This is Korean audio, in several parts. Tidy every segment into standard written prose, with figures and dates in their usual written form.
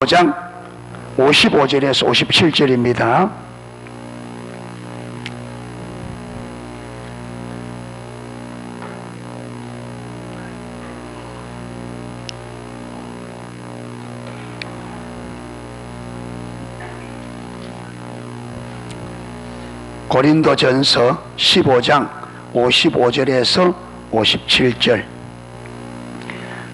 5장 55절에서 57절입니다. 고린도전서 15장 55절에서 57절.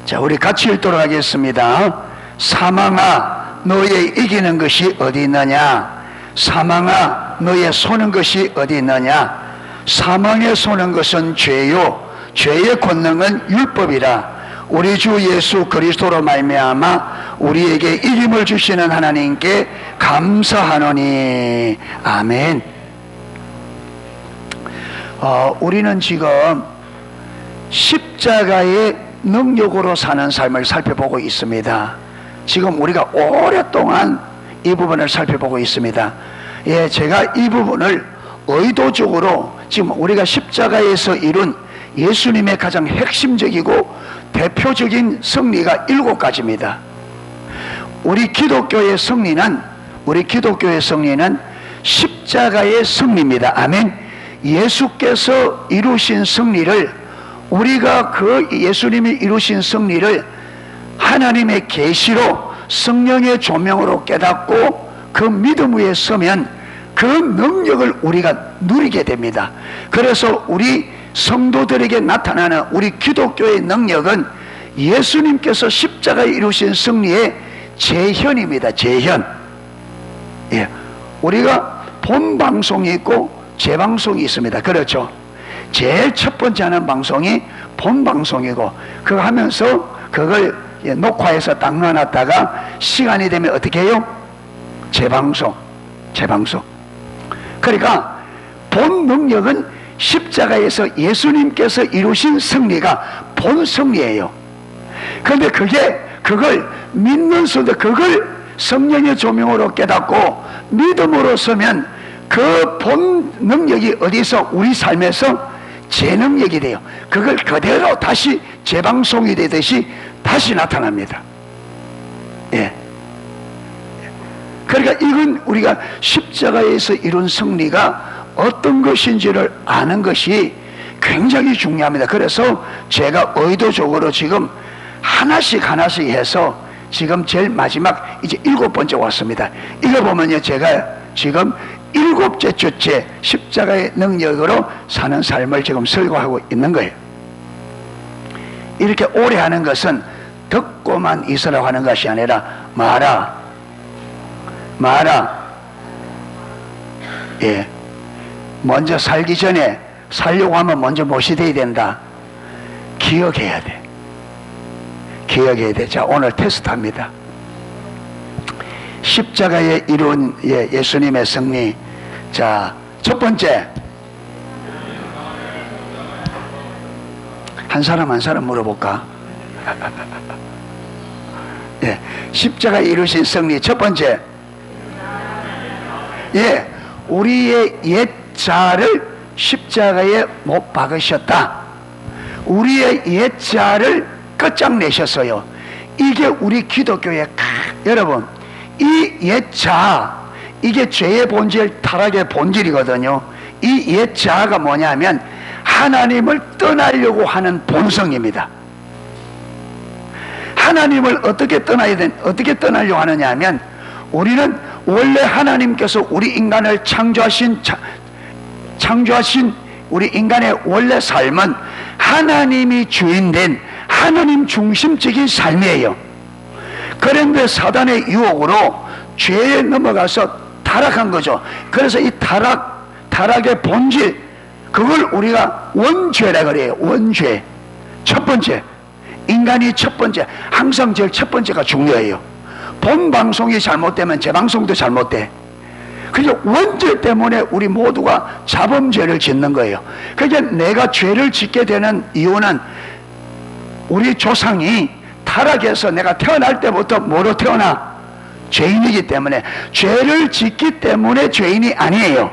자, 우리 같이 읽도록 하겠습니다. 사망아, 너의 이기는 것이 어디 있느냐? 사망아, 너의 쏘는 것이 어디 있느냐? 사망에 쏘는 것은 죄요, 죄의 권능은 율법이라. 우리 주 예수 그리스도로 말미암아 우리에게 이름을 주시는 하나님께 감사하노니. 아멘. 우리는 지금 십자가의 능력으로 사는 삶을 살펴보고 있습니다. 지금 우리가 오랫동안 이 부분을 살펴보고 있습니다. 예, 제가 이 부분을 의도적으로 지금 우리가 십자가에서 이룬 예수님의 가장 핵심적이고 대표적인 승리가 7가지입니다. 우리 기독교의 승리는 십자가의 승리입니다. 아멘. 예수께서 이루신 승리를, 우리가 그 예수님이 이루신 승리를 하나님의 계시로 성령의 조명으로 깨닫고 그 믿음 위에 서면 그 능력을 우리가 누리게 됩니다. 그래서 우리 성도들에게 나타나는 우리 기독교의 능력은 예수님께서 십자가에 이루신 승리의 재현입니다. 재현. 예, 우리가 본 방송이 있고 재방송이 있습니다. 그렇죠? 제일 첫 번째 하는 방송이 본 방송이고, 그거 하면서 그걸 녹화해서 딱 넣어놨다가 시간이 되면 어떻게 해요? 재방송. 그러니까 본 능력은 십자가에서 예수님께서 이루신 승리가 본 승리예요. 그런데 그걸 믿는 순간, 그걸 성령의 조명으로 깨닫고 믿음으로 서면 그 본 능력이 어디서 우리 삶에서 재능력이 돼요. 그걸 그대로 다시 재방송이 되듯이 다시 나타납니다. 예. 그러니까 이건 우리가 십자가에서 이룬 승리가 어떤 것인지를 아는 것이 굉장히 중요합니다. 그래서 제가 의도적으로 지금 하나씩 해서 지금 제일 마지막 이제 7번째 왔습니다. 이거 보면요, 제가 지금 7째 주째 십자가의 능력으로 사는 삶을 지금 설교하고 있는 거예요. 이렇게 오래 하는 것은 듣고만 있으라고 하는 것이 아니라 말아. 예, 먼저 살기 전에, 살려고 하면 먼저 무엇이 돼야 된다? 기억해야 돼. 자, 오늘 테스트합니다. 십자가에 이룬 예수님의 승리. 자, 첫 번째, 한 사람 물어볼까? 예, 십자가에 이루신 승리 첫 번째, 예, 우리의 옛 자를 십자가에 못 박으셨다. 우리의 옛 자를 끝장내셨어요. 이게 우리 기독교의 여러분, 이 옛 자, 이게 죄의 본질, 타락의 본질이거든요. 이 옛 자가 뭐냐면 하나님을 떠나려고 하는 본성입니다. 하나님을 어떻게 떠나려고 하느냐 하면, 우리는 원래 하나님께서 우리 인간을 창조하신 우리 인간의 원래 삶은 하나님이 주인된 하나님 중심적인 삶이에요. 그런데 사단의 유혹으로 죄에 넘어가서 타락한 거죠. 그래서 이 타락의 본질, 그걸 우리가 원죄라 그래요. 원죄. 첫 번째, 인간이 첫 번째, 항상 제일 첫 번째가 중요해요. 본 방송이 잘못되면 재방송도 잘못돼. 그래서 원죄 때문에 우리 모두가 자범죄를 짓는 거예요. 그러니까 내가 죄를 짓게 되는 이유는 우리 조상이 타락해서, 내가 태어날 때부터 뭐로 태어나? 죄인이기 때문에. 죄를 짓기 때문에 죄인이 아니에요.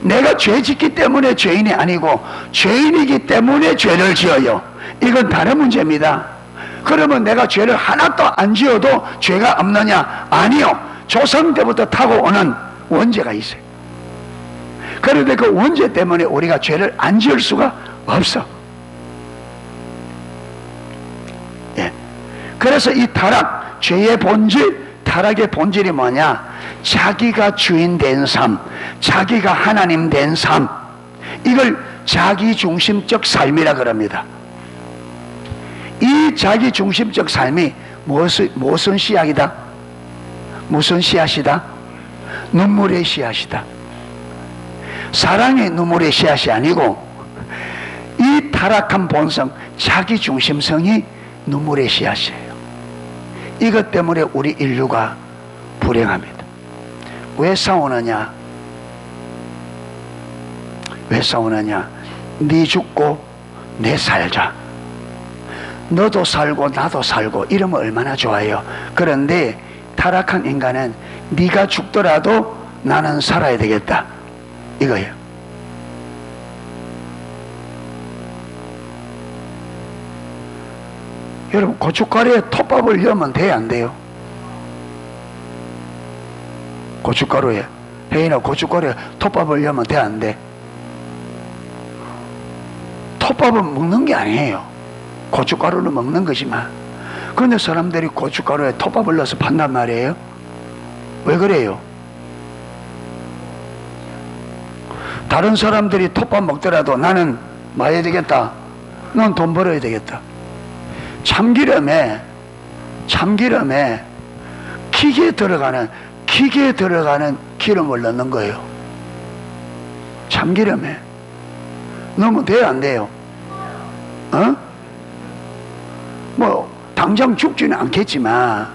내가 죄 짓기 때문에 죄인이 아니고 죄인이기 때문에 죄를 지어요. 이건 다른 문제입니다. 그러면 내가 죄를 하나도 안 지어도 죄가 없느냐? 아니요. 조상 때부터 타고 오는 원죄가 있어요. 그런데 그 원죄 때문에 우리가 죄를 안 지을 수가 없어. 예. 그래서 이 타락, 죄의 본질, 타락의 본질이 뭐냐? 자기가 주인 된 삶, 자기가 하나님 된 삶, 이걸 자기중심적 삶이라 그럽니다. 이 자기중심적 삶이 무슨 씨앗이다? 무슨 씨앗이다? 눈물의 씨앗이다. 사랑의 눈물의 씨앗이 아니고 이 타락한 본성, 자기중심성이 눈물의 씨앗이에요. 이것 때문에 우리 인류가 불행합니다. 왜 싸우느냐? 왜 싸우느냐? 네 죽고 내 살자, 너도 살고 나도 살고 이러면 얼마나 좋아요. 그런데 타락한 인간은 네가 죽더라도 나는 살아야 되겠다, 이거예요. 여러분, 고춧가루에 톱밥을 넣으면 돼요, 안 돼요? 고춧가루에, 혜인아, 고춧가루에 톱밥을 넣으면 돼, 안 돼? 톱밥은 먹는 게 아니에요. 고춧가루는 먹는 거지만. 그런데 사람들이 고춧가루에 톱밥을 넣어서 판단 말이에요. 왜 그래요? 다른 사람들이 톱밥 먹더라도 나는 뭐 해야 되겠다? 넌 돈 벌어야 되겠다. 참기름에 기계에 들어가는 기름을 넣는 거예요. 참기름에 넣으면 돼요, 안 돼요? 뭐 당장 죽지는 않겠지만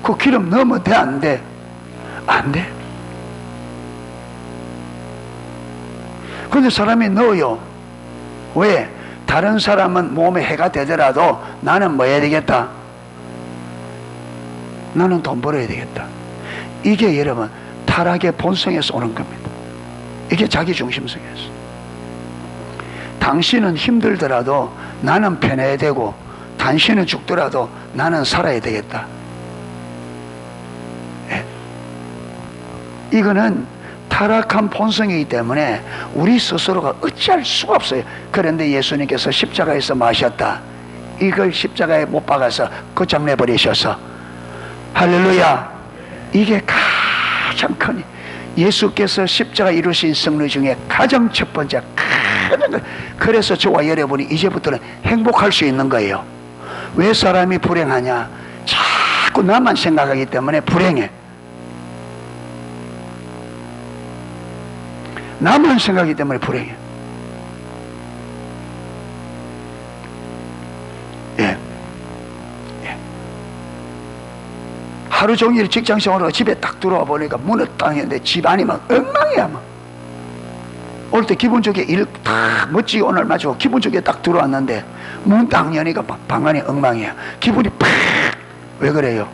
그 기름 넣으면 돼, 안 돼? 안 돼. 근데 사람이 넣어요. 왜? 다른 사람은 몸에 해가 되더라도 나는 뭐 해야 되겠다? 나는 돈 벌어야 되겠다. 이게 여러분 타락의 본성에서 오는 겁니다. 이게 자기중심성에서. 당신은 힘들더라도 나는 편해야 되고, 당신은 죽더라도 나는 살아야 되겠다. 예. 이거는 타락한 본성이기 때문에 우리 스스로가 어찌할 수가 없어요. 그런데 예수님께서 십자가에서 마셨다, 이걸 십자가에 못 박아서 끝장내버리셔서, 할렐루야. 이게 가장 큰, 예수께서 십자가 이루신 승리 중에 가장 첫 번째, 그래서 저와 여러분이 이제부터는 행복할 수 있는 거예요. 왜 사람이 불행하냐? 자꾸 나만 생각하기 때문에 불행해. 나만 생각하기 때문에 불행해. 예. 예. 하루 종일 직장생활로 집에 딱 들어와 보니까 문을 딱 했는데 집안이 막 엉망이야. 막. 올 때 기분 좋게 일 다 멋지게 오늘 마치고 기분 좋게 딱 들어왔는데 문 딱 여니까 방안이 엉망이야. 기분이 팍. 왜 그래요?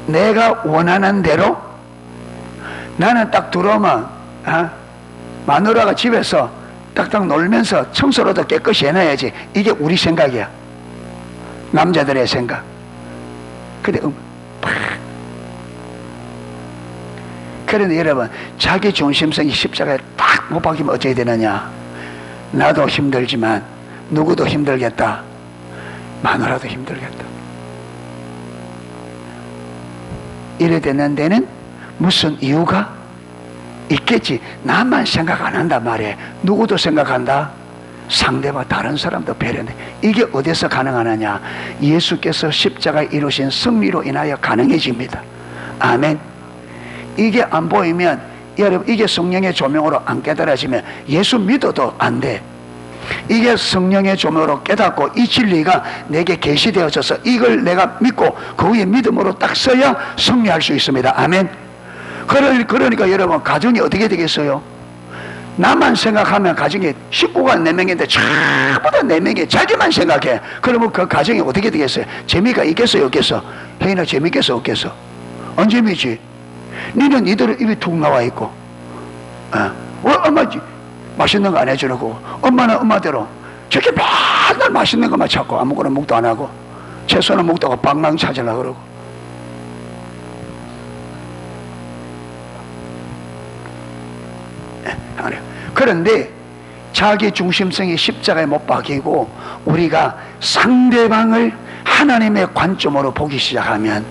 내가 원하는 대로 나는 딱 들어오면 마누라가 집에서 딱딱 놀면서 청소로도 깨끗이 해놔야지, 이게 우리 생각이야. 남자들의 생각. 근데 그런데 여러분, 자기 중심성이 십자가에 딱 못 박히면 어찌해야 되느냐? 나도 힘들지만 누구도 힘들겠다, 마누라도 힘들겠다. 이래 되는 데는 무슨 이유가 있겠지. 나만 생각 안 한단 말이에요. 누구도 생각한다. 상대와 다른 사람도 배려한다. 이게 어디서 가능하느냐? 예수께서 십자가에 이루신 승리로 인하여 가능해집니다. 아멘. 이게 안 보이면, 여러분, 이게 성령의 조명으로 안 깨달아지면 예수 믿어도 안 돼. 이게 성령의 조명으로 깨닫고 이 진리가 내게 계시되어져서 이걸 내가 믿고 그 위에 믿음으로 딱 써야 승리할 수 있습니다. 아멘. 그러니까 여러분, 가정이 어떻게 되겠어요? 나만 생각하면 가정에 식구가 4명인데 전부 다 4명이 자기만 생각해. 그러면 그 가정이 어떻게 되겠어요? 재미가 있겠어요, 없겠어? 혜인아, 재미있겠어, 없겠어? 안 재미지? 니는 이대로 입이 툭 나와 있고, 얼마지? 맛있는 거 안 해주는 거고, 엄마는 엄마대로 저렇게 맨날 맛있는 것만 찾고 아무거나 먹도 안 하고, 채소는 먹다가 방망 찾으려고 그러고. 그런데 자기 중심성이 십자가에 못 박히고 우리가 상대방을 하나님의 관점으로 보기 시작하면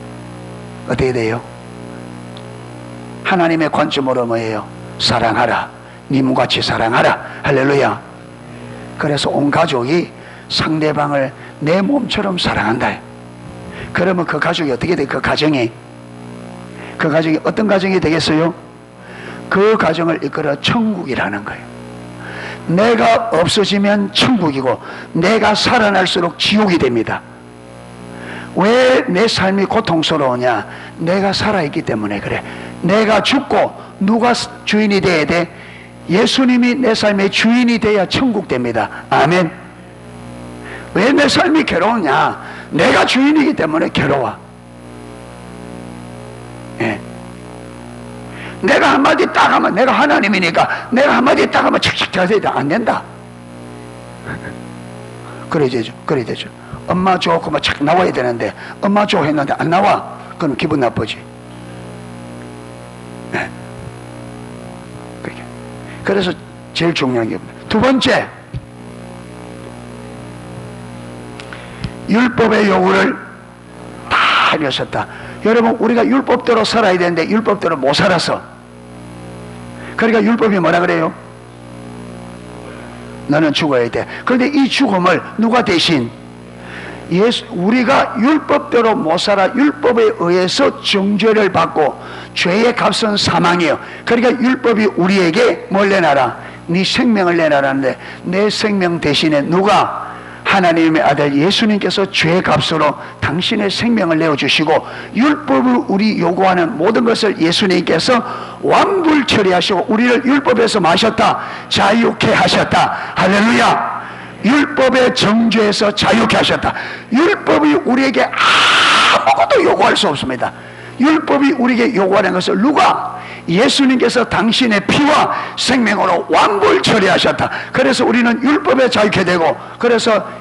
어떻게 돼요? 하나님의 관점으로 뭐예요? 사랑하라, 네 몸같이 사랑하라. 할렐루야. 그래서 온 가족이 상대방을 내 몸처럼 사랑한다. 그러면 그 가족이 어떻게 돼? 그 가정이 어떤 가정이 되겠어요? 그 가정을 이끌어 천국이라는 거예요. 내가 없어지면 천국이고 내가 살아날수록 지옥이 됩니다. 왜 내 삶이 고통스러우냐? 내가 살아있기 때문에 그래. 내가 죽고 누가 주인이 돼야 돼? 예수님이 내 삶의 주인이 돼야 천국 됩니다. 아멘. 왜 내 삶이 괴로우냐? 내가 주인이기 때문에 괴로워. 예. 내가 한마디 딱 하면, 내가 하나님이니까 내가 한마디 딱 하면 착착 자세히 안 된다. 그래 되죠. 엄마 좋고 막 착 나와야 되는데 엄마 좋고 했는데 안 나와. 그럼 기분 나쁘지. 네. 그래서 제일 중요한 게 두 번째, 율법의 요구를 다 이루셨다. 여러분, 우리가 율법대로 살아야 되는데 율법대로 못 살아서, 그러니까 율법이 뭐라 그래요? 너는 죽어야 돼. 그런데 이 죽음을 누가 대신? 우리가 율법대로 못 살아 율법에 의해서 정죄를 받고 죄의 값은 사망이에요. 그러니까 율법이 우리에게 뭘 내놔라? 네 생명을 내놔라는데, 내 생명 대신에 누가? 하나님의 아들 예수님께서 죄의 값으로 당신의 생명을 내어주시고, 율법을 우리 요구하는 모든 것을 예수님께서 완불 처리하시고 우리를 율법에서 마셨다, 자유케 하셨다. 할렐루야. 율법의 정죄에서 자유케 하셨다. 율법이 우리에게 아무것도 요구할 수 없습니다. 율법이 우리에게 요구하는 것을 누가? 예수님께서 당신의 피와 생명으로 완불 처리하셨다. 그래서 우리는 율법에 자유케 되고, 그래서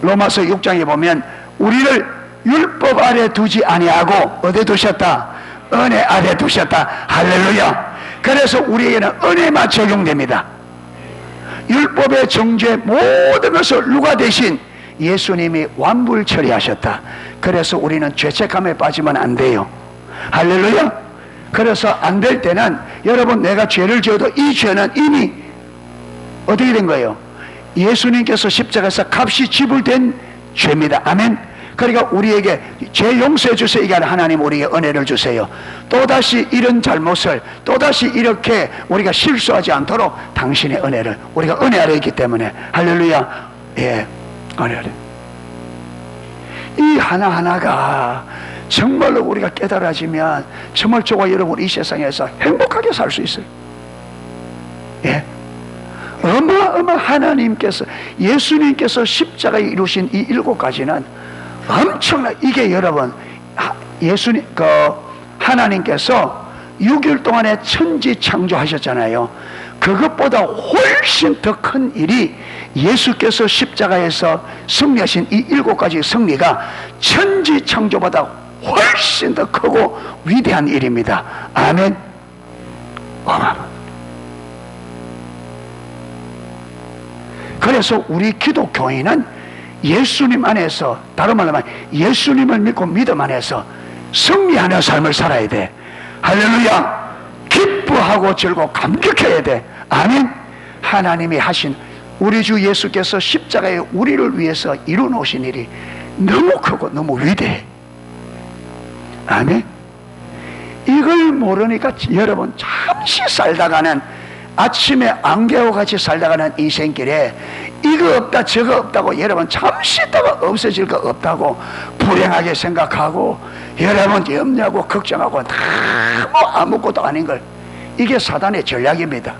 로마서 6장에 보면 우리를 율법 아래 두지 아니하고 어디에 두셨다? 은혜 아래 두셨다. 할렐루야. 그래서 우리에게는 은혜만 적용됩니다. 율법의 정죄 모든 것을 누가 대신? 예수님이 완불 처리하셨다. 그래서 우리는 죄책감에 빠지면 안 돼요. 할렐루야. 그래서 안 될 때는, 여러분, 내가 죄를 지어도 이 죄는 이미 어떻게 된 거예요? 예수님께서 십자가에서 값이 지불된 죄입니다. 아멘. 그러니까 우리에게 죄 용서해 주세요. 이게 아니라 하나님 우리에게 은혜를 주세요. 또다시 이런 잘못을, 또다시 이렇게 우리가 실수하지 않도록 당신의 은혜를, 우리가 은혜 아래 있기 때문에. 할렐루야. 예, 은혜 아래. 이 하나하나가 정말로 우리가 깨달아지면 정말 저와 여러분 이 세상에서 행복하게 살 수 있어요. 예. 어마어마 하나님께서, 예수님께서 십자가에 이루신 이 7가지는 엄청나. 이게 여러분, 예수님, 하나님께서 6일 동안에 천지 창조하셨잖아요. 그것보다 훨씬 더 큰 일이 예수께서 십자가에서 승리하신 이 7가지 승리가 천지 창조보다 훨씬 더 크고 위대한 일입니다. 아멘. 그래서 우리 기독교인은 예수님 안에서, 다른 말로 하면 예수님을 믿고 믿음 안에서 승리하는 삶을 살아야 돼. 할렐루야. 기뻐하고 즐거워 감격해야 돼. 아멘. 하나님이 하신, 우리 주 예수께서 십자가에 우리를 위해서 이루어놓으신 일이 너무 크고 너무 위대해. 아멘. 이걸 모르니까 여러분, 잠시 살다가는, 아침에 안개와같이 살다가는 인생길에 이거 없다 저거 없다고 여러분 잠시 있다가 없어질 거 없다고 불행하게 생각하고, 여러분 염려하고 걱정하고 너무 아무것도 아닌 걸. 이게 사단의 전략입니다.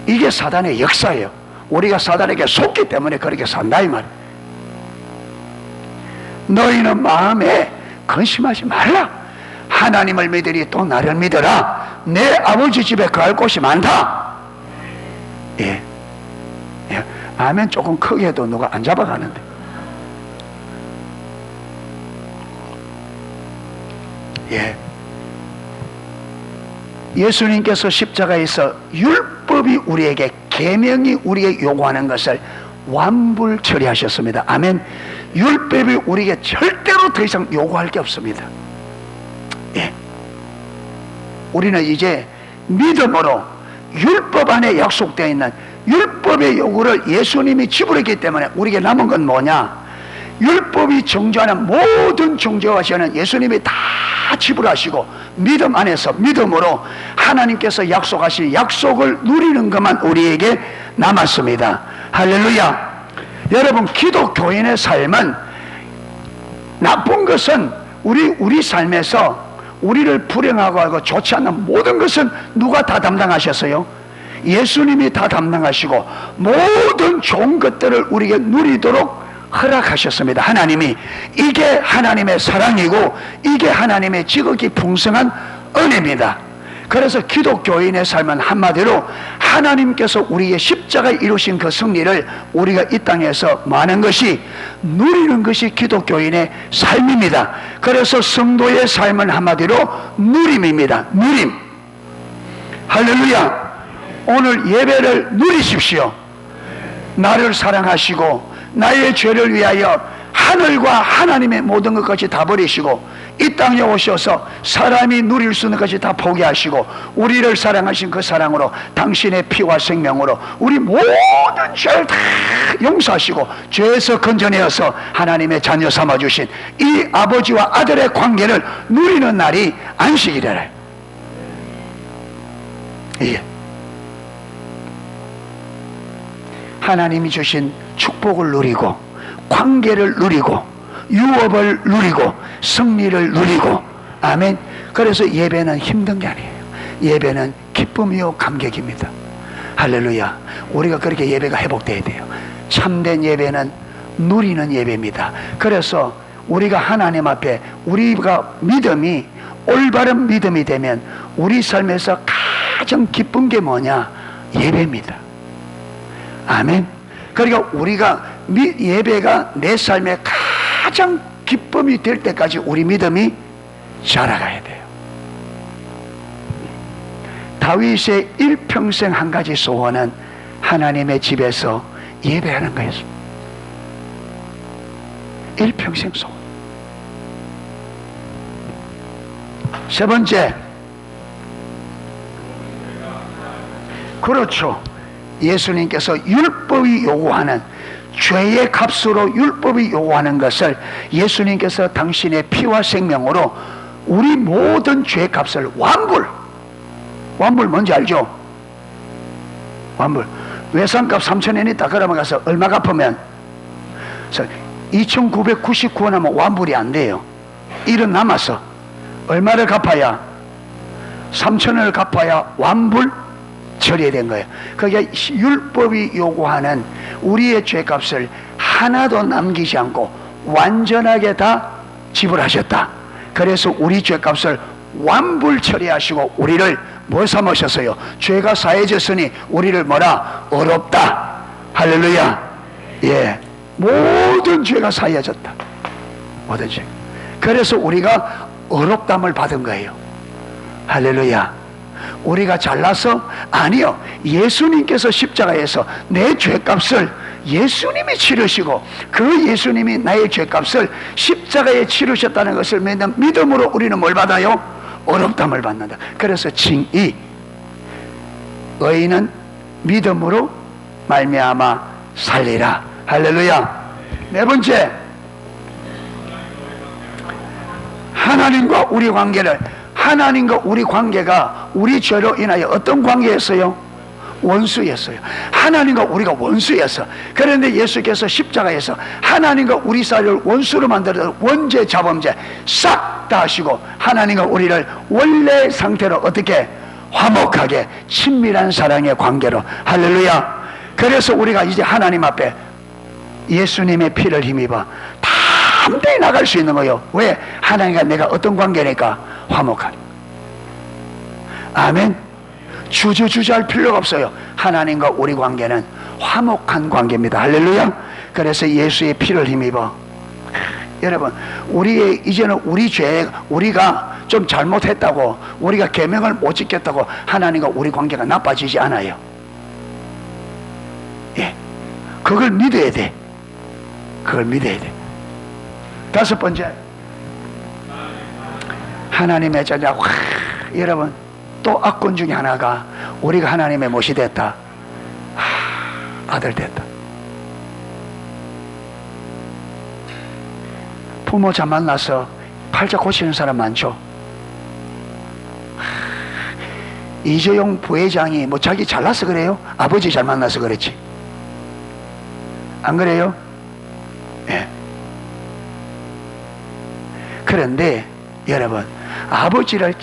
이게 사단의 역사예요. 우리가 사단에게 속기 때문에 그렇게 산다 이 말. 너희는 마음에 근심하지 말라. 하나님을 믿으니 또 나를 믿어라. 내 아버지 집에 거할 곳이 많다. 예. 예. 아멘 조금 크게 해도 누가 안 잡아가는데. 예. 예수님께서 십자가에서 율법이 우리에게, 계명이 우리에게 요구하는 것을 완불 처리하셨습니다. 아멘. 율법이 우리에게 절대로 더 이상 요구할 게 없습니다. 예. 우리는 이제 믿음으로 율법 안에 약속되어 있는 율법의 요구를 예수님이 지불했기 때문에 우리에게 남은 건 뭐냐? 율법이 정죄하는 모든 정죄와 죄는 예수님이 다 지불하시고 믿음 안에서 믿음으로 하나님께서 약속하신 약속을 누리는 것만 우리에게 남았습니다. 할렐루야. 여러분, 기독교인의 삶은, 나쁜 것은 우리 삶에서 우리를 불행하고 하고 좋지 않는 모든 것은 누가 다 담당하셨어요? 예수님이 다 담당하시고 모든 좋은 것들을 우리에게 누리도록 허락하셨습니다. 하나님이. 이게 하나님의 사랑이고 이게 하나님의 지극히 풍성한 은혜입니다. 그래서 기독교인의 삶은 한마디로 하나님께서 우리의 십자가에 이루신 그 승리를 우리가 이 땅에서 많은 것이 누리는 것이 기독교인의 삶입니다. 그래서 성도의 삶은 한마디로 누림입니다. 누림. 할렐루야. 오늘 예배를 누리십시오. 나를 사랑하시고 나의 죄를 위하여 하늘과 하나님의 모든 것까지 다 버리시고 이 땅에 오셔서 사람이 누릴 수 있는 것이 다 포기하시고 우리를 사랑하신 그 사랑으로 당신의 피와 생명으로 우리 모든 죄를 다 용서하시고 죄에서 건져내어서 하나님의 자녀 삼아주신 이 아버지와 아들의 관계를 누리는 날이 안식이래요. 예. 하나님이 주신 축복을 누리고 관계를 누리고 유업을 누리고 승리를 누리고. 아멘. 그래서 예배는 힘든 게 아니에요. 예배는 기쁨이요 감격입니다. 할렐루야. 우리가 그렇게 예배가 회복돼야 돼요. 참된 예배는 누리는 예배입니다. 그래서 우리가 하나님 앞에 우리가 믿음이 올바른 믿음이 되면 우리 삶에서 가장 기쁜 게 뭐냐? 예배입니다. 아멘. 그러니까 우리가 예배가 내 삶에 가장 기쁨이 될 때까지 우리 믿음이 자라가야 돼요. 다윗의 일평생 한 가지 소원은 하나님의 집에서 예배하는 거였습니다. 일평생 소원. 세 번째, 그렇죠. 예수님께서 율법이 요구하는 죄의 값으로 율법이 요구하는 것을 예수님께서 당신의 피와 생명으로 우리 모든 죄의 값을 완불 뭔지 알죠? 완불. 외상값 3,000원 있다 그러면 가서 얼마 갚으면 2,999원 하면 완불이 안 돼요. 1은 남아서 얼마를 갚아야 3,000원을 갚아야 완불 처리된 거예요. 그게 율법이 요구하는 우리의 죄값을 하나도 남기지 않고 완전하게 다 지불하셨다. 그래서 우리 죄값을 완불 처리하시고 우리를 뭐 삼으셨어요? 죄가 사해졌으니 우리를 뭐라? 어렵다. 할렐루야. 예, 모든 죄가 사해졌다. 모든 죄. 그래서 우리가 어렵담을 받은 거예요. 할렐루야. 우리가 잘나서? 아니요. 예수님께서 십자가에서 내 죄값을 예수님이 치르시고 그 예수님이 나의 죄값을 십자가에 치르셨다는 것을 믿는 믿음으로 우리는 뭘 받아요? 어렵담을 받는다. 그래서 칭의, 의인은 믿음으로 말미암아 살리라. 할렐루야. 네 번째, 하나님과 우리 관계를, 하나님과 우리 관계가 우리 죄로 인하여 어떤 관계였어요? 원수였어요. 하나님과 우리가 원수였어. 그런데 예수께서 십자가에서 하나님과 우리 사이를 원수로 만들어 원죄 자범죄 싹 다 하시고 하나님과 우리를 원래 상태로 어떻게 화목하게 친밀한 사랑의 관계로. 할렐루야. 그래서 우리가 이제 하나님 앞에 예수님의 피를 힘입어 담대히 나갈 수 있는 거예요. 왜? 하나님과 내가 어떤 관계니까? 화목하게. 아멘. 주저주저할 필요가 없어요. 하나님과 우리 관계는 화목한 관계입니다. 할렐루야. 그래서 예수의 피를 힘입어. 여러분, 우리의 이제는 우리 죄, 우리가 좀 잘못했다고, 우리가 계명을 못 지켰다고 하나님과 우리 관계가 나빠지지 않아요. 예, 그걸 믿어야 돼. 그걸 믿어야 돼. 다섯 번째, 하나님의 자녀. 여러분, 또 악군 중에 하나가 우리가 하나님의 못이 됐다. 아들 됐다. 부모 잘 만나서 팔자 고치는 사람 많죠. 이재용 부회장이 뭐 자기 잘나서 그래요? 아버지 잘 만나서 그랬지. 안 그래요? 예. 그런데 여러분, 아버지를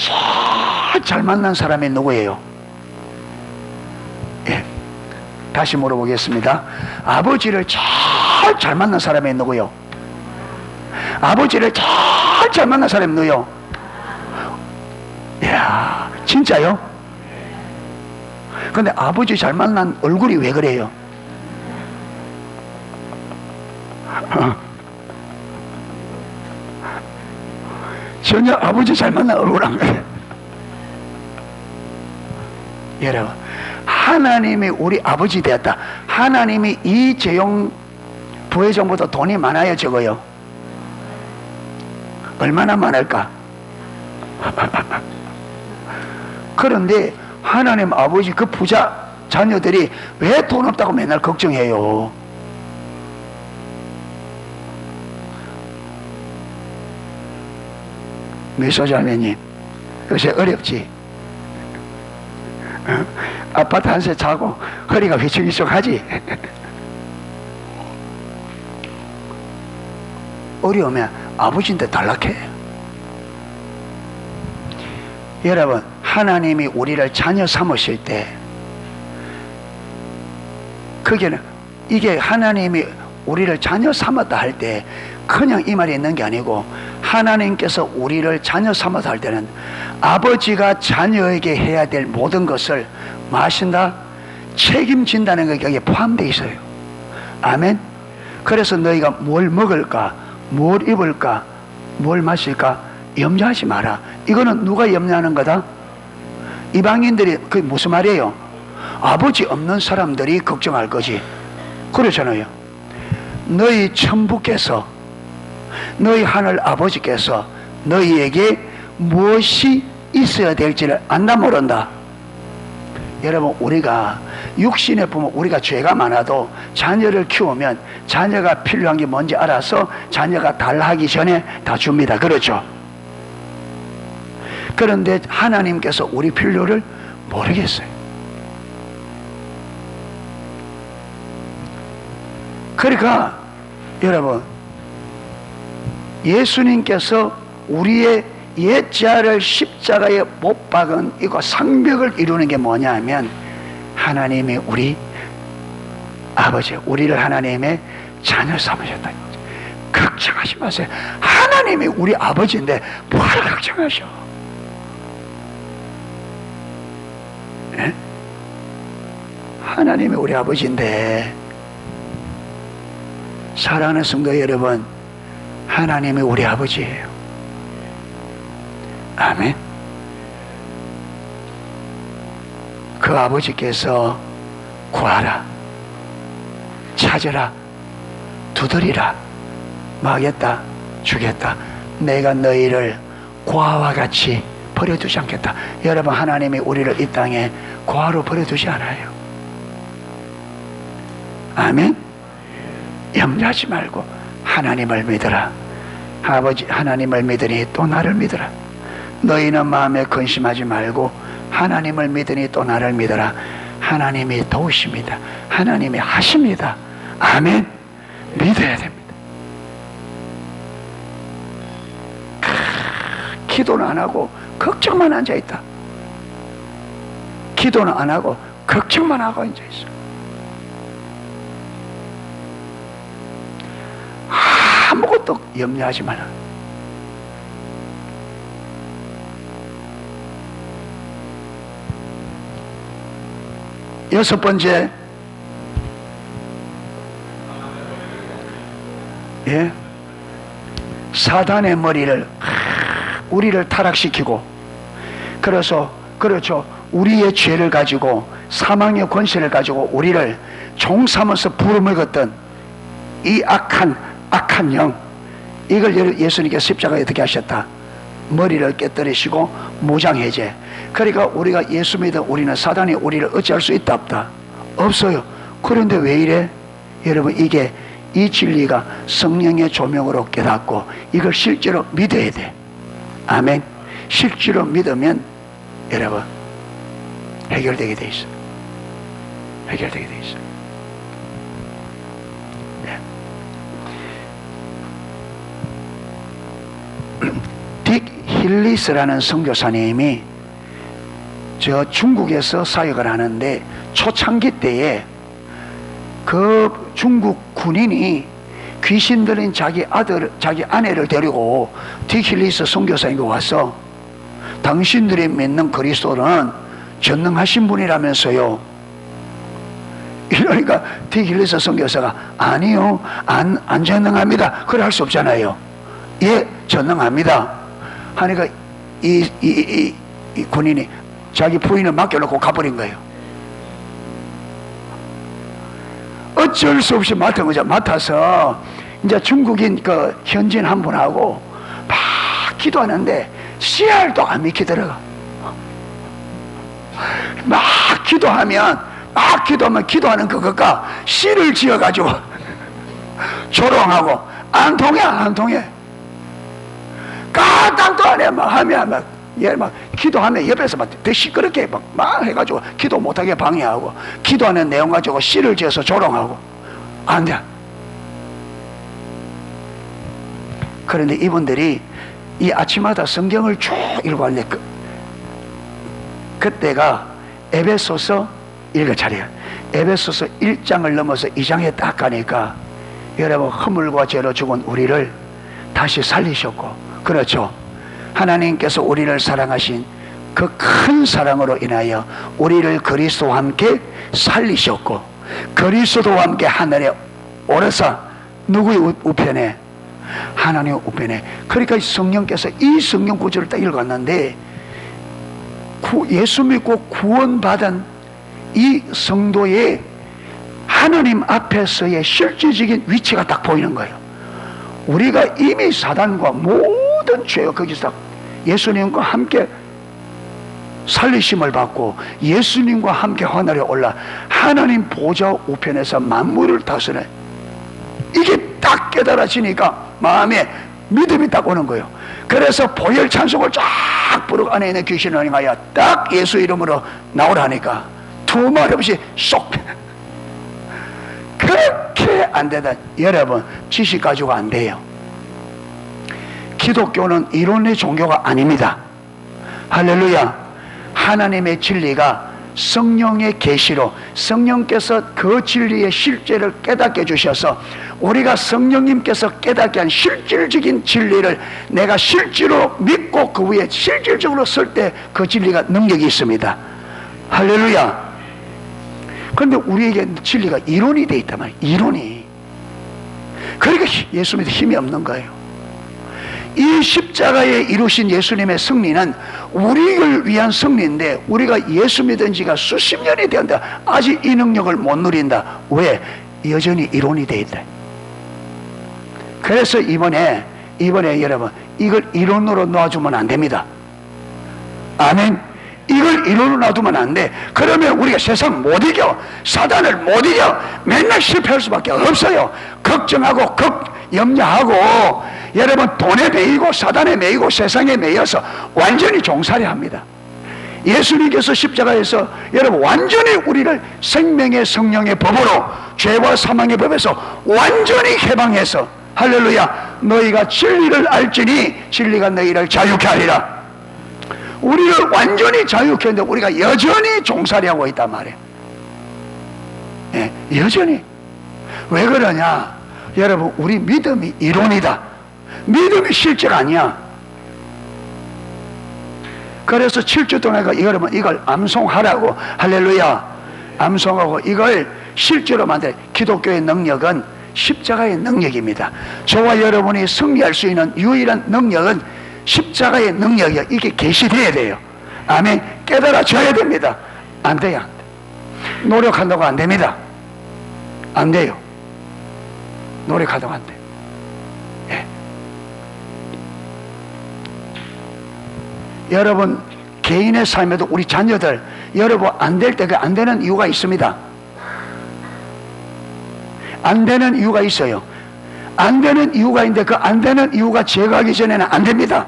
잘 만난 사람이 누구예요? 예. 다시 물어보겠습니다. 아버지를 잘 만난 사람이 누구요? 아버지를 잘 만난 사람이 누구요? 이야, 진짜요? 근데 아버지 잘 만난 얼굴이 왜 그래요? 전혀 아버지 잘 만난 얼굴 안 그래. 여러분, 하나님이 우리 아버지 되었다. 하나님이 이재용 부회장보다 돈이 많아요, 적어요? 얼마나 많을까? 그런데 하나님 아버지 그 부자 자녀들이 왜 돈 없다고 맨날 걱정해요? 미소자매님, 요새 어렵지? 아파트 한 채 자고 허리가 휘청휘청 하지? 어려우면 아버지인데 단락해. 여러분, 하나님이 우리를 자녀 삼으실 때, 그게는, 이게 하나님이 우리를 자녀 삼았다 할 때 그냥 이 말이 있는 게 아니고, 하나님께서 우리를 자녀 삼았다 할 때는 아버지가 자녀에게 해야 될 모든 것을 마신다, 책임진다는 게 여기에 포함되어 있어요. 아멘. 그래서 너희가 뭘 먹을까, 뭘 입을까, 뭘 마실까 염려하지 마라. 이거는 누가 염려하는 거다? 이방인들이. 그게 무슨 말이에요? 아버지 없는 사람들이 걱정할 거지. 그렇잖아요. 너희 천부께서, 너희 하늘 아버지께서 너희에게 무엇이 있어야 될지를 안다 모른다. 여러분, 우리가 육신에 보면 우리가 죄가 많아도 자녀를 키우면 자녀가 필요한 게 뭔지 알아서 자녀가 달라 하기 전에 다 줍니다. 그렇죠? 그런데 하나님께서 우리 필요를 모르겠어요. 그러니까 여러분, 예수님께서 우리의 옛자를 십자가에 못 박은 이거 상벽을 이루는 게 뭐냐 하면, 하나님이 우리 아버지, 우리를 하나님의 자녀 삼으셨다. 걱정하지 마세요. 하나님이 우리 아버지인데 뭘 걱정하셔? 네? 하나님이 우리 아버지인데, 사랑하는 성도 여러분, 하나님이 우리 아버지예요. 아멘. 그 아버지께서 구하라, 찾으라, 두드리라, 막겠다, 주겠다. 내가 너희를 고아와 같이 버려두지 않겠다. 여러분, 하나님이 우리를 이 땅에 고아로 버려두지 않아요. 아멘. 염려하지 말고 하나님을 믿어라. 아버지 하나님을 믿으니 또 나를 믿어라. 너희는 마음에 근심하지 말고 하나님을 믿으니 또 나를 믿어라. 하나님이 도우십니다. 하나님이 하십니다. 아멘. 믿어야 됩니다. 기도는 안 하고 걱정만 앉아있다. 기도는 안 하고 걱정만 하고 앉아있어. 아무것도 염려하지 마라. 여섯 번째, 예? 사단의 머리를 우리를 타락시키고, 그래서 그렇죠, 우리의 죄를 가지고 사망의 권세를 가지고 우리를 종삼아서 부르먹었던 이 악한 영, 이걸 예수님께서 십자가에 어떻게 하셨다? 머리를 깨뜨리시고 무장해제. 그러니까 우리가 예수 믿어 우리는 사단이 우리를 어찌할 수 있다 없다? 없어요. 그런데 왜 이래? 여러분, 이게 이 진리가 성령의 조명으로 깨닫고 이걸 실제로 믿어야 돼. 아멘. 실제로 믿으면 여러분 해결되게 돼 있어요. 해결되게 돼 있어요. 네. 딕 힐리스라는 선교사님이 저 중국에서 사역을 하는데, 초창기 때에 그 중국 군인이 귀신 들린 자기 아내를 데리고 딕 힐리스 선교사님이 와서, 당신들이 믿는 그리스도는 전능하신 분이라면서요. 이러니까 딕 힐리스 선교사가 아니요, 안 전능합니다. 그래 할 수 없잖아요. 예, 전능합니다 하니까 이 군인이 자기 부인을 맡겨놓고 가버린 거예요. 어쩔 수 없이 맡은 거죠. 맡아서 이제 중국인 그 현지인 한 분하고 막 기도하는데 씨알도 안 믿게 들어가. 막 기도하면 기도하는 그것과 씨를 지어가지고 조롱하고 안 통해. 까딱도 안 해. 막 하면 막 기도하면 옆에서 막 더 시끄럽게 막 해가지고 기도 못하게 방해하고, 기도하는 내용 가지고 씨를 지어서 조롱하고. 안 돼. 그런데 이분들이 이 아침마다 성경을 쭉 읽고 하는데, 그때가 에베소서 읽을 차례야. 에베소서 1장을 넘어서 2장에 딱 가니까 여러분, 허물과 죄로 죽은 우리를 다시 살리셨고, 그렇죠, 하나님께서 우리를 사랑하신 그 큰 사랑으로 인하여 우리를 그리스도와 함께 살리셨고, 그리스도와 함께 하늘에 오르사 누구의 우편에? 하나님의 우편에. 그러니까 성령께서 이 성경 구절을 딱 읽었는데, 예수 믿고 구원받은 이 성도의 하나님 앞에서의 실질적인 위치가 딱 보이는 거예요. 우리가 이미 사단과 모든 죄와 거기서 예수님과 함께 살리심을 받고 예수님과 함께 하늘에 올라 하나님 보좌 우편에서 만물을 다스려. 이게 딱 깨달아지니까 마음에 믿음이 딱 오는 거예요. 그래서 보혈 찬송을 쫙 부르고 안에 있는 귀신을 행하여 딱 예수 이름으로 나오라니까 두말 없이 쏙. 그렇게 안 되다. 여러분, 지식 가지고 안 돼요. 기독교는 이론의 종교가 아닙니다. 할렐루야. 하나님의 진리가 성령의 계시로 성령께서 그 진리의 실제를 깨닫게 해주셔서 우리가 성령님께서 깨닫게 한 실질적인 진리를 내가 실제로 믿고 그 위에 실질적으로 설 때 그 진리가 능력이 있습니다. 할렐루야. 그런데 우리에게 진리가 이론이 돼 있단 말이에요. 이론이. 그러니까 예수 믿을 힘이 없는 거예요. 이 십자가에 이루신 예수님의 승리는 우리를 위한 승리인데, 우리가 예수 믿은 지가 수십 년이 되었는데 아직 이 능력을 못 누린다. 왜? 여전히 이론이 돼 있다. 그래서 이번에 여러분, 이걸 이론으로 놔주면 안 됩니다. 아멘. 이걸 이론으로 놔두면 안 돼. 그러면 우리가 세상 못 이겨, 사단을 못 이겨, 맨날 실패할 수밖에 없어요. 걱정하고 염려하고 여러분 돈에 매이고 사단에 매이고 세상에 매여서 완전히 종살이 합니다. 예수님께서 십자가에서 여러분 완전히 우리를 생명의 성령의 법으로 죄와 사망의 법에서 완전히 해방해서, 할렐루야, 너희가 진리를 알지니 진리가 너희를 자유케 하리라. 우리를 완전히 자유케 했는데 우리가 여전히 종살이하고 있단 말이에요. 예, 여전히. 왜 그러냐? 여러분, 우리 믿음이 이론이다. 믿음이 실제가 아니야. 그래서 7주 동안 여러분 이걸 암송하라고. 할렐루야. 암송하고 이걸 실제로 만든 기독교의 능력은 십자가의 능력입니다. 저와 여러분이 승리할 수 있는 유일한 능력은 십자가의 능력이요. 이게 계시되어야 돼요. 아멘. 깨달아져야 됩니다. 안 돼요. 안 돼. 노력한다고 안 됩니다. 안 돼요. 노력하다고 안 돼요. 예. 여러분 개인의 삶에도 우리 자녀들 여러분 안 될 때 그 안 되는 이유가 있습니다. 안 되는 이유가 있어요. 안 되는 이유가 있는데 그 안 되는 이유가 제거하기 전에는 안 됩니다.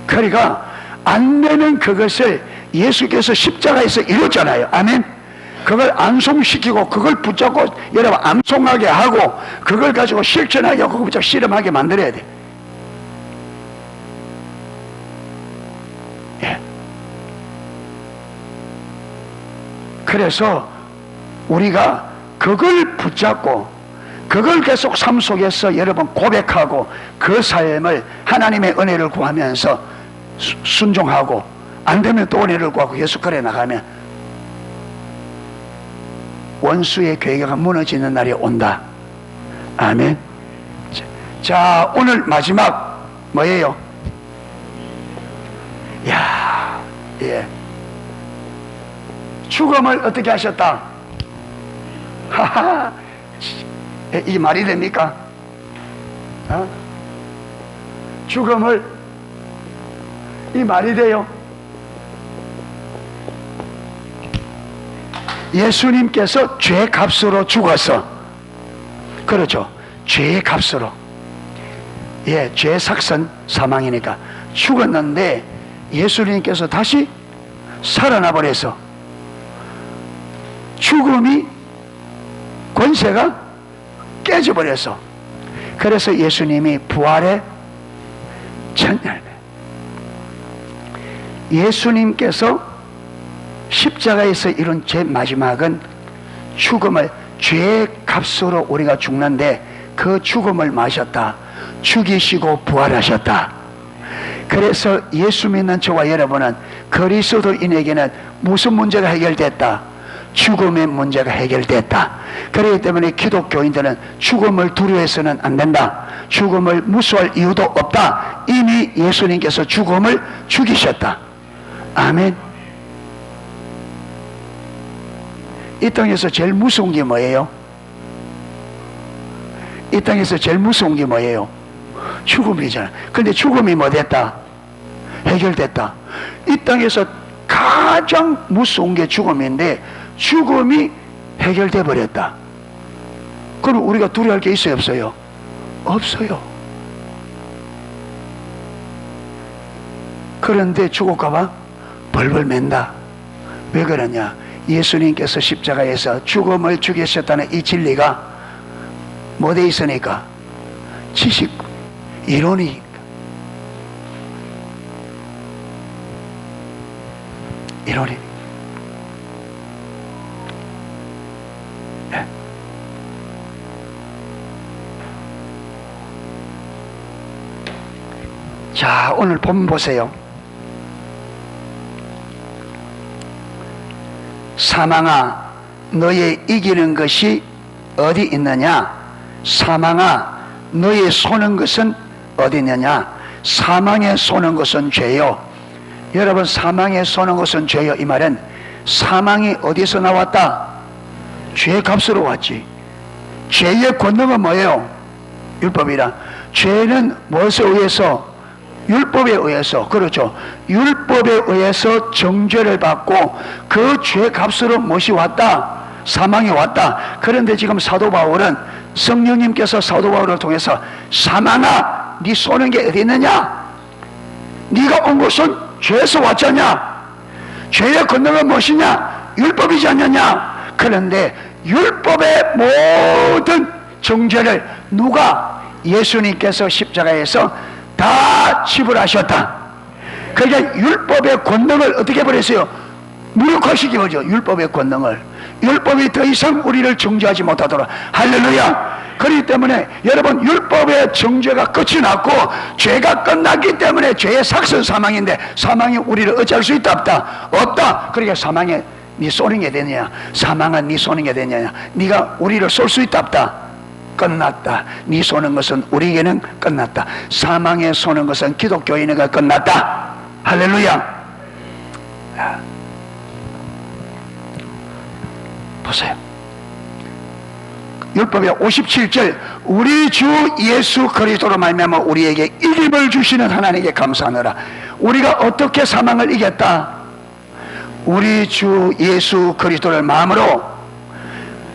그러니까 안 되는 그것을 예수께서 십자가에서 이뤘잖아요. 아멘. 그걸 암송시키고 그걸 붙잡고 여러분 암송하게 하고 그걸 가지고 실천하게 하고 그걸 실험하게 만들어야 돼. 예. 그래서 우리가 그걸 붙잡고 그걸 계속 삶 속에서 여러분 고백하고 그 삶을 하나님의 은혜를 구하면서 순종하고 안 되면 또 은혜를 구하고 계속 그래 나가면 원수의 계획가 무너지는 날이 온다. 아멘. 자, 오늘 마지막 뭐예요? 야, 예. 죽음을 어떻게 하셨다? 하하. 이 말이 됩니까? 어? 죽음을 이 말이 돼요? 예수님께서 죄 값으로 죽어서 그렇죠. 죄의 값으로 예, 죄의 삭선 사망이니까 죽었는데 예수님께서 다시 살아나 버려서 죽음이 권세가 깨져버려서 그래서 예수님이 부활의 첫 열매 예수님께서 십자가에서 이룬 제 마지막은 죽음을 죄의 값으로 우리가 죽는데 그 죽음을 마셨다. 죽이시고 부활하셨다. 그래서 예수 믿는 저와 여러분은 그리스도인에게는 무슨 문제가 해결됐다? 죽음의 문제가 해결됐다. 그렇기 때문에 기독교인들은 죽음을 두려워해서는 안 된다. 죽음을 무서워할 이유도 없다. 이미 예수님께서 죽음을 죽이셨다. 아멘. 이 땅에서 제일 무서운 게 뭐예요? 이 땅에서 제일 무서운 게 뭐예요? 죽음이잖아. 근데 죽음이 뭐 됐다? 해결됐다. 이 땅에서 가장 무서운 게 죽음인데 죽음이 해결돼 버렸다. 그럼 우리가 두려워할 게 있어요, 없어요? 없어요. 그런데 죽을까봐 벌벌 맨다. 왜 그러냐? 예수님께서 십자가에서 죽음을 죽이셨다는 이 진리가 뭐돼 있으니까? 지식, 이론이 이론이 네. 자, 오늘 본문 보세요. 사망아 너의 이기는 것이 어디 있느냐? 사망아 너의 쏘는 것은 어디 있느냐? 사망에 쏘는 것은 죄요. 여러분 사망에 쏘는 것은 죄요. 이 말은 사망이 어디서 나왔다? 죄 값으로 왔지. 죄의 권능은 뭐예요? 율법이라. 죄는 무엇에 의해서? 율법에 의해서. 그렇죠. 율법에 의해서 정죄를 받고 그 죄 값으로 무엇이 왔다? 사망이 왔다. 그런데 지금 사도 바울은 성령님께서 사도 바울을 통해서 사망아 네 쏘는 게 어디 있느냐? 네가 온 것은 죄에서 왔잖냐? 죄의 권능은 무엇이냐? 율법이지 않느냐? 그런데 율법의 모든 정죄를 누가? 예수님께서 십자가에서 다 지불하셨다. 그러니까 율법의 권능을 어떻게 해버렸어요? 무력화시켜 버리죠. 율법의 권능을. 율법이 더 이상 우리를 정죄하지 못하도록. 할렐루야. 그렇기 때문에 여러분, 율법의 정죄가 끝이 났고 죄가 끝났기 때문에 죄의 삭선 사망인데, 사망이 우리를 어찌할 수 있다 없다? 없다. 그러니까 사망에 네 쏘는 게 되냐, 사망은 네 쏘는 게 되냐, 네가 우리를 쏠 수 있다 없다? 끝났다. 네 쏘는 것은 우리에게는 끝났다. 사망에 쏘는 것은 기독교인에게 끝났다. 할렐루야. 보세요. 율법의 57절, 우리 주 예수 그리스도로 말미암아 우리에게 이김을 주시는 하나님께 감사하노라. 우리가 어떻게 사망을 이겼다? 우리 주 예수 그리스도를 마음으로,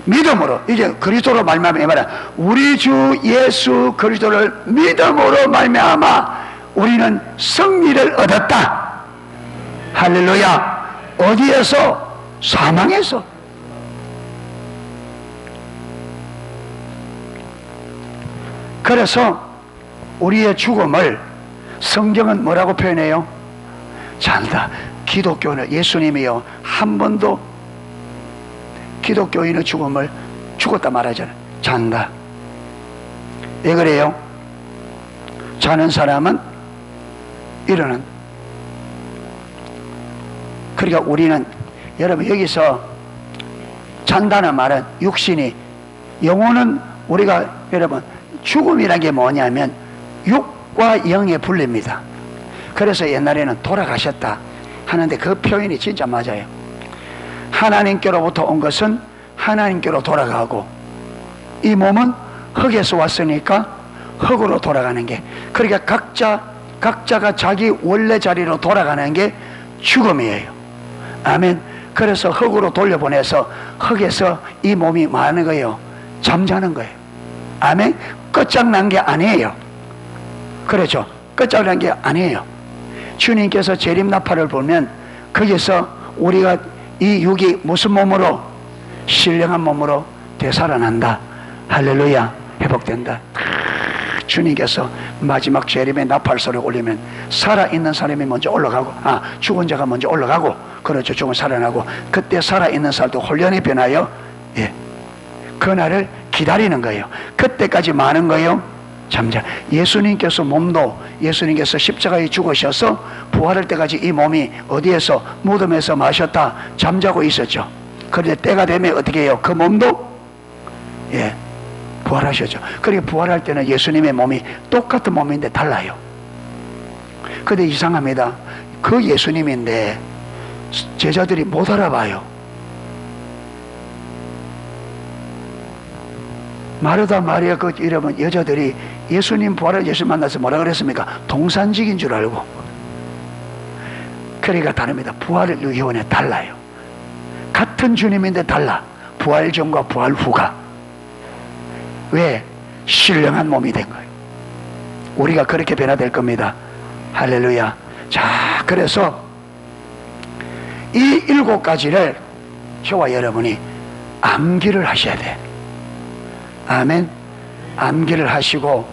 믿음으로, 이제 그리스도로 말미암아, 말이야, 우리 주 예수 그리스도를 믿음으로 말미암아 우리는 승리를 얻었다. 할렐루야. 어디에서? 사망에서. 그래서 우리의 죽음을 성경은 뭐라고 표현해요? 잔다. 기독교는, 예수님이요, 한 번도 기독교인의 죽음을 죽었다 말하잖아요. 잔다. 왜 그래요? 자는 사람은 일어난. 그러니까 우리는, 여러분, 여기서 잔다는 말은 육신이, 영혼은 우리가, 여러분, 죽음이라는 게 뭐냐면 육과 영의 분리입니다. 그래서 옛날에는 돌아가셨다 하는데 그 표현이 진짜 맞아요. 하나님께로부터 온 것은 하나님께로 돌아가고, 이 몸은 흙에서 왔으니까 흙으로 돌아가는 게, 그러니까 각자가 자기 원래 자리로 돌아가는 게 죽음이에요. 아멘. 그래서 흙으로 돌려보내서 흙에서 이 몸이 뭐 하는 거예요? 잠자는 거예요. 아멘. 끝장난 게 아니에요. 그렇죠? 끝장난 게 아니에요. 주님께서 재림나팔을 보면 거기서 우리가 이 육이 무슨 몸으로? 신령한 몸으로 되살아난다. 할렐루야. 회복된다. 주님께서 마지막 재림의 나팔소리를 올리면 살아있는 사람이 먼저 올라가고, 죽은 자가 먼저 올라가고, 그렇죠, 죽은 살아나고, 그때 살아있는 사람도 혼련이 변하여, 그날을 기다리는 거예요. 그때까지 많은 거예요. 잠자. 예수님께서 몸도, 예수님께서 십자가에 죽으셔서 부활할 때까지 이 몸이 어디에서? 무덤에서 마셨다 잠자고 있었죠. 그런데 때가 되면 어떻게 해요? 그 몸도 부활하셨죠. 그러니까 부활할 때는 예수님의 몸이 똑같은 몸인데 달라요. 근데 이상합니다. 그 예수님인데 제자들이 못 알아봐요. 마르다 마리아 그 이름은 여자들이 예수님 부활을 예수 만나서 뭐라 그랬습니까? 동산직인 줄 알고. 그러니까 다릅니다. 부활의 의원에 달라요. 같은 주님인데 달라. 부활 전과 부활 후가. 왜? 신령한 몸이 된 거예요. 우리가 그렇게 변화될 겁니다. 할렐루야. 자, 그래서 이 7가지를 저와 여러분이 암기를 하셔야 돼. 아멘. 암기를 하시고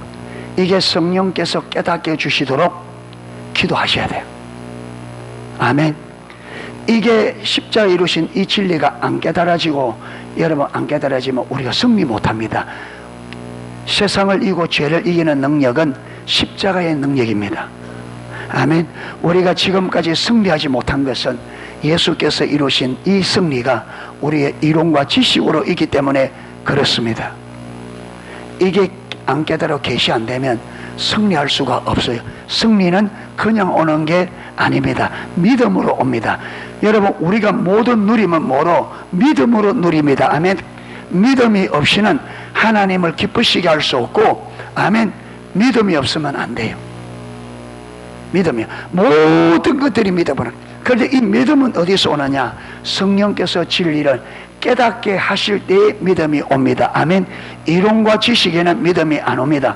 이게 성령께서 깨닫게 해주시도록 기도하셔야 돼요. 아멘. 이게 십자가 이루신 이 진리가 안 깨달아지고, 여러분 안 깨달아지면 우리가 승리 못합니다. 세상을 이기고 죄를 이기는 능력은 십자가의 능력입니다. 아멘. 우리가 지금까지 승리하지 못한 것은 예수께서 이루신 이 승리가 우리의 이론과 지식으로 있기 때문에 그렇습니다. 이게 안 깨달아 계시 안 되면 승리할 수가 없어요. 승리는 그냥 오는 게 아닙니다. 믿음으로 옵니다. 여러분, 우리가 모든 누림은 뭐로? 믿음으로 누립니다. 아멘. 믿음이 없이는 하나님을 기쁘시게 할 수 없고, 아멘. 믿음이 없으면 안 돼요. 믿음이요. 모든 것들이 믿음으로. 그런데 이 믿음은 어디서 오느냐? 성령께서 진리를 깨닫게 하실 때에 믿음이 옵니다. 아멘. 이론과 지식에는 믿음이 안 옵니다.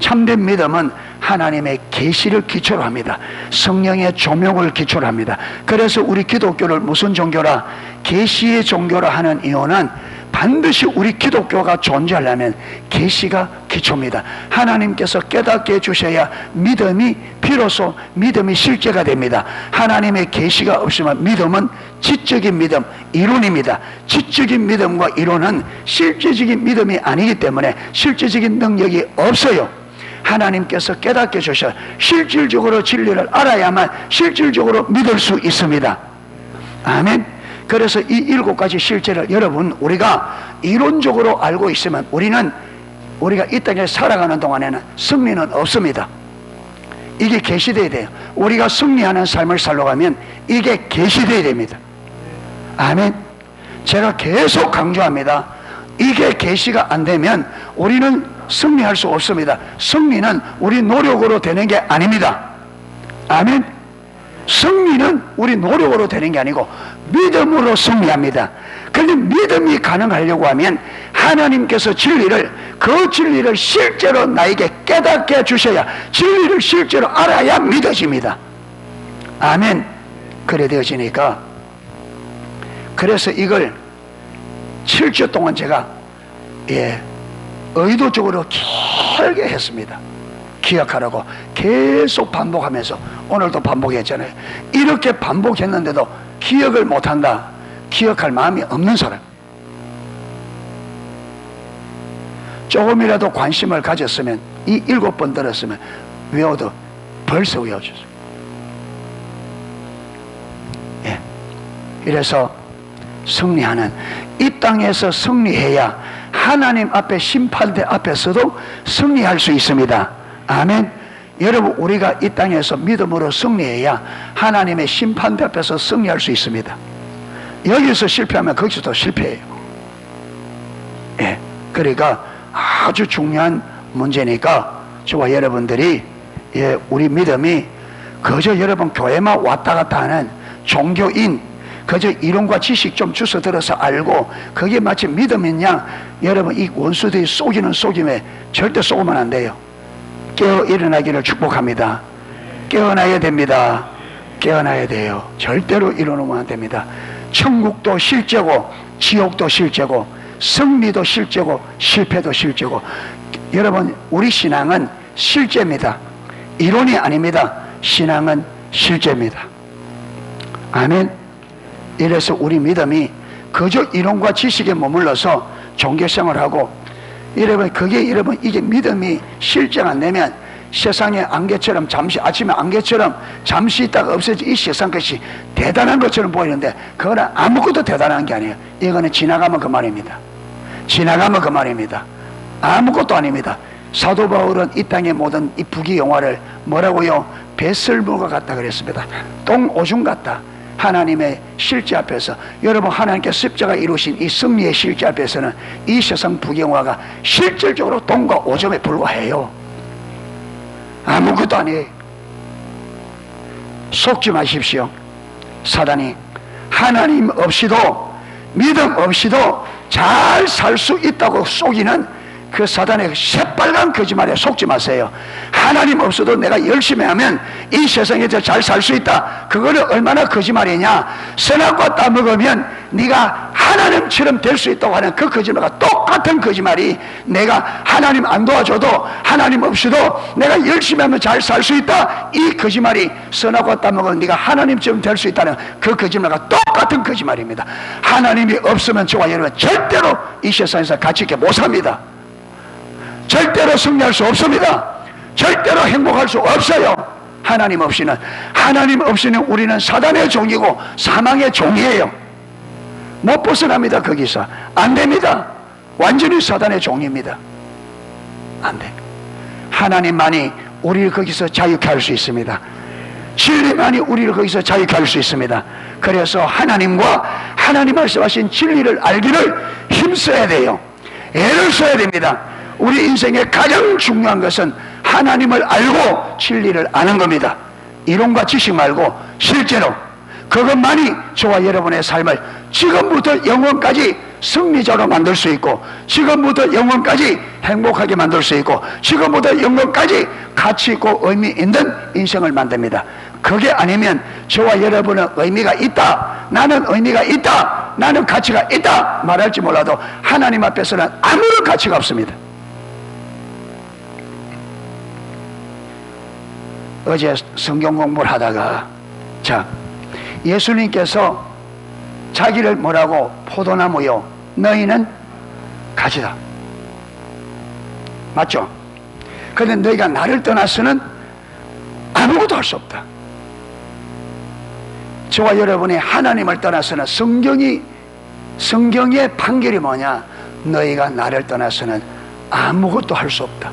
참된 믿음은 하나님의 계시를 기초로 합니다. 성령의 조명을 기초로 합니다. 그래서 우리 기독교를 무슨 종교라? 계시의 종교라 하는 이유는 반드시 우리 기독교가 존재하려면 계시가 기초입니다. 하나님께서 깨닫게 해주셔야 믿음이 비로소 믿음이 실제가 됩니다. 하나님의 계시가 없으면 믿음은 지적인 믿음, 이론입니다. 지적인 믿음과 이론은 실제적인 믿음이 아니기 때문에 실제적인 능력이 없어요. 하나님께서 깨닫게 주셔 실질적으로 진리를 알아야만 실질적으로 믿을 수 있습니다. 아멘. 그래서 이 7가지 실제를 여러분 우리가 이론적으로 알고 있으면 우리가 이 땅에 살아가는 동안에는 승리는 없습니다. 이게 계시되어야 돼요. 우리가 승리하는 삶을 살러 가면 이게 계시되어야 됩니다. 아멘. 제가 계속 강조합니다. 이게 계시가 안 되면 우리는 승리할 수 없습니다. 승리는 우리 노력으로 되는 게 아닙니다. 아멘. 승리는 우리 노력으로 되는 게 아니고 믿음으로 승리합니다. 그런데 믿음이 가능하려고 하면 하나님께서 그 진리를 실제로 나에게 깨닫게 해주셔야, 진리를 실제로 알아야 믿어집니다. 아멘. 그래 되어지니까, 그래서 이걸 7주 동안 제가 의도적으로 길게 했습니다. 기억하라고 계속 반복하면서 오늘도 반복했잖아요. 이렇게 반복했는데도 기억을 못한다, 기억할 마음이 없는 사람, 조금이라도 관심을 가졌으면 이 7번 들었으면 외워도 벌써 외워졌어요. 이래서 승리하는, 이 땅에서 승리해야 하나님 앞에, 심판대 앞에서도 승리할 수 있습니다. 아멘. 여러분, 우리가 이 땅에서 믿음으로 승리해야 하나님의 심판대 앞에서 승리할 수 있습니다. 여기서 실패하면 거기서도 실패해요. 그러니까 아주 중요한 문제니까 저와 여러분들이 우리 믿음이 그저 여러분 교회만 왔다 갔다 하는 종교인, 그저 이론과 지식 좀 주워 들어서 알고 그게 마치 믿음이냐, 여러분 이 원수들이 속이는 속임에 절대 속으면 안 돼요. 깨어 일어나기를 축복합니다. 깨어나야 됩니다. 깨어나야 돼요. 절대로 일어나면 안 됩니다. 천국도 실제고 지옥도 실제고 승리도 실제고 실패도 실제고, 여러분 우리 신앙은 실제입니다. 이론이 아닙니다. 신앙은 실제입니다. 아멘. 이래서 우리 믿음이 그저 이론과 지식에 머물러서 종교생활을 하고, 여러분 이게 믿음이 실제가 안 되면 세상의 안개처럼 잠시, 아침에 안개처럼 잠시 있다가 없어지, 이 세상 것이 대단한 것처럼 보이는데 그거는 아무것도 대단한 게 아니에요. 이거는 지나가면 그만입니다. 지나가면 그만입니다. 아무것도 아닙니다. 사도 바울은 이 땅의 모든 이 부귀영화를 뭐라고요? 배설물과 같다 그랬습니다. 똥오줌 같다. 하나님의 실제 앞에서, 여러분 하나님께 십자가 이루신 이 승리의 실제 앞에서는 이 세상 부귀영화가 실질적으로 똥과 오줌에 불과해요. 아무것도 아니에요. 속지 마십시오. 사단이 하나님 없이도, 믿음 없이도 잘 살 수 있다고 속이는 그 사단의 새빨간 거짓말에 속지 마세요. 하나님 없어도 내가 열심히 하면 이 세상에서 잘 살 수 있다. 그거는 얼마나 거짓말이냐. 선악과 따먹으면 네가 하나님처럼 될 수 있다고 하는 그 거짓말과 똑같은 거짓말이, 내가 하나님 안 도와줘도, 하나님 없이도 내가 열심히 하면 잘 살 수 있다, 이 거짓말이 선악과 따먹으면 네가 하나님처럼 될 수 있다는 그 거짓말과 똑같은 거짓말입니다. 하나님이 없으면 저와 여러분 절대로 이 세상에서 가치 있게 못 삽니다. 절대로 승리할 수 없습니다. 절대로 행복할 수 없어요. 하나님 없이는 우리는 사단의 종이고 사망의 종이에요. 못 벗어납니다. 거기서 안 됩니다. 완전히 사단의 종입니다. 안 돼. 하나님만이 우리를 거기서 자유케 할 수 있습니다. 진리만이 우리를 거기서 자유케 할 수 있습니다. 그래서 하나님과 하나님 말씀하신 진리를 알기를 힘써야 돼요. 애를 써야 됩니다. 우리 인생의 가장 중요한 것은 하나님을 알고 진리를 아는 겁니다. 이론과 지식 말고 실제로 그것만이 저와 여러분의 삶을 지금부터 영원까지 승리자로 만들 수 있고, 지금부터 영원까지 행복하게 만들 수 있고, 지금부터 영원까지 가치 있고 의미 있는 인생을 만듭니다. 그게 아니면 저와 여러분은 의미가 있다, 나는 의미가 있다, 나는 가치가 있다 말할지 몰라도 하나님 앞에서는 아무런 가치가 없습니다. 어제 성경 공부를 하다가, 자, 예수님께서 자기를 뭐라고? 포도나무요, 너희는 가지다. 맞죠? 그런데 너희가 나를 떠나서는 아무것도 할 수 없다. 저와 여러분이 하나님을 떠나서는 성경의 판결이 뭐냐? 너희가 나를 떠나서는 아무것도 할 수 없다.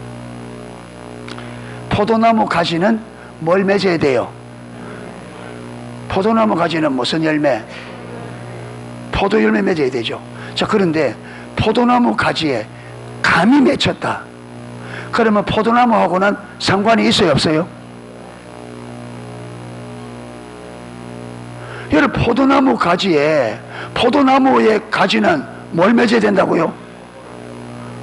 포도나무 가지는 뭘 맺어야 돼요? 포도나무 가지는 무슨 열매? 포도 열매 맺어야 되죠. 자, 그런데 포도나무 가지에 감이 맺혔다. 그러면 포도나무하고는 상관이 있어요, 없어요? 여러분, 포도나무 가지에, 포도나무의 가지는 뭘 맺어야 된다고요?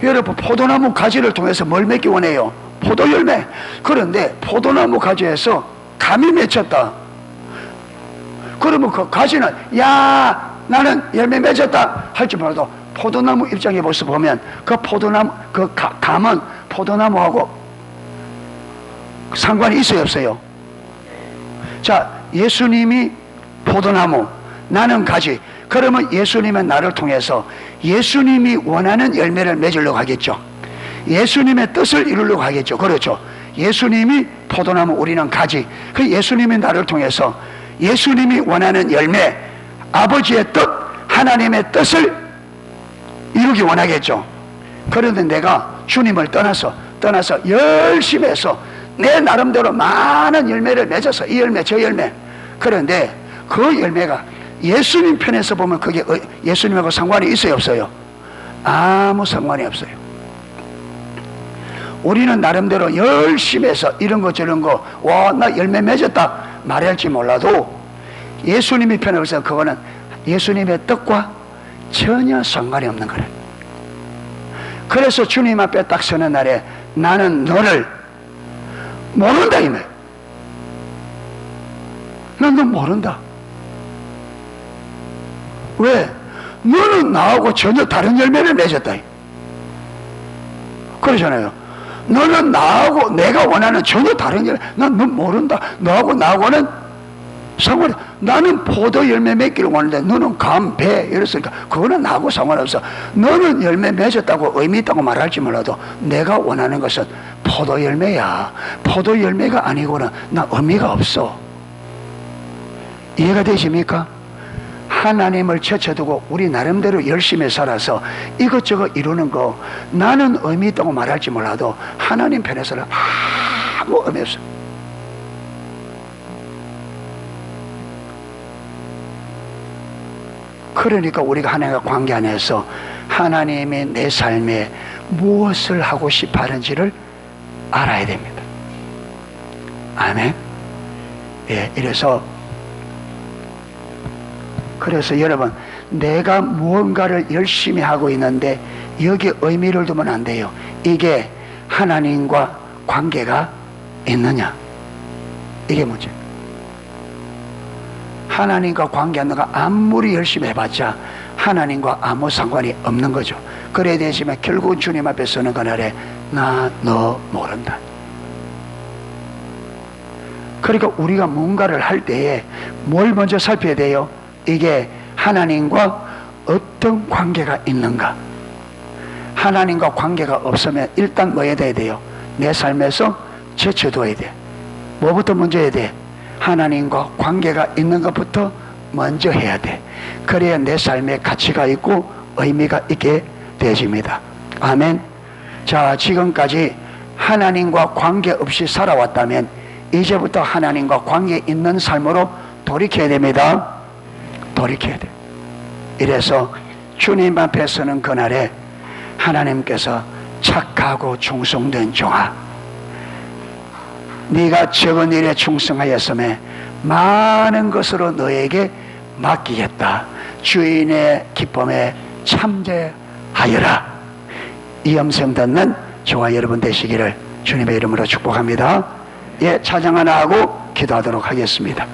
여러분, 포도나무 가지를 통해서 뭘 맺기 원해요? 포도 열매. 그런데 포도나무 가지에서 감이 맺혔다. 그러면 그 가지는, 야, 나는 열매 맺었다 할지 몰라도 포도나무 입장에 벌써 보면 그 포도나무, 그 감은 포도나무하고 상관이 있어요, 없어요? 자, 예수님이 포도나무, 나는 가지. 그러면 예수님은 나를 통해서 예수님이 원하는 열매를 맺으려고 하겠죠. 예수님의 뜻을 이루려고 하겠죠. 그렇죠. 예수님이 포도나무, 우리는 가지. 그 예수님이 나를 통해서 예수님이 원하는 열매, 아버지의 뜻, 하나님의 뜻을 이루기 원하겠죠. 그런데 내가 주님을 떠나서 열심히 해서 내 나름대로 많은 열매를 맺어서 이 열매 저 열매, 그런데 그 열매가 예수님 편에서 보면 그게 예수님하고 상관이 있어요, 없어요? 아무 상관이 없어요. 우리는 나름대로 열심히 해서 이런 거 저런 거, 와, 나 열매 맺었다 말할지 몰라도 예수님이 편에서 그거는 예수님의 뜻과 전혀 상관이 없는 거래. 그래서 주님 앞에 딱 서는 날에 나는 너를 모른다 이 말. 난 너 모른다. 왜? 너는 나하고 전혀 다른 열매를 맺었다. 그러잖아요. 너는 나하고 내가 원하는 전혀 다른 열매, 난 너 모른다. 너하고 나하고는 상관이, 나는 포도 열매 맺기를 원하는데 너는 감, 배 이랬으니까 그거는 나하고 상관없어. 너는 열매 맺었다고 의미 있다고 말할지 몰라도 내가 원하는 것은 포도 열매야. 포도 열매가 아니고는 나 의미가 없어. 이해가 되십니까? 하나님을 제쳐두고 우리 나름대로 열심히 살아서 이것저것 이루는 거 나는 의미 있다고 말할지 몰라도 하나님 편에서는 아무 의미 없어. 그러니까 우리가 하나님과 관계 안에서 하나님이 내 삶에 무엇을 하고 싶어 하는지를 알아야 됩니다. 아멘. 예, 그래서 여러분, 내가 무언가를 열심히 하고 있는데 여기에 의미를 두면 안 돼요. 이게 하나님과 관계가 있느냐, 이게 문제. 하나님과 관계하는가 아무리 열심히 해봤자 하나님과 아무 상관이 없는 거죠. 그래야 되지만 결국 주님 앞에 서는 그날에 나 너 모른다. 그러니까 우리가 뭔가를 할 때에 뭘 먼저 살펴야 돼요? 이게 하나님과 어떤 관계가 있는가. 하나님과 관계가 없으면 일단 뭐 해야 돼요? 내 삶에서 제쳐둬야 돼. 뭐부터 먼저 해야 돼? 하나님과 관계가 있는 것부터 먼저 해야 돼. 그래야 내 삶에 가치가 있고 의미가 있게 되집니다. 아멘. 자, 지금까지 하나님과 관계 없이 살아왔다면 이제부터 하나님과 관계 있는 삶으로 돌이켜야 됩니다. 돌이켜야 돼. 이래서 주님 앞에 서는 그날에 하나님께서 착하고 충성된 종아, 네가 적은 일에 충성하였음에 많은 것으로 너에게 맡기겠다. 주인의 기쁨에 참되하여라. 이 음성 듣는 저와 여러분 되시기를 주님의 이름으로 축복합니다. 예, 찬양 하나 하고 기도하도록 하겠습니다.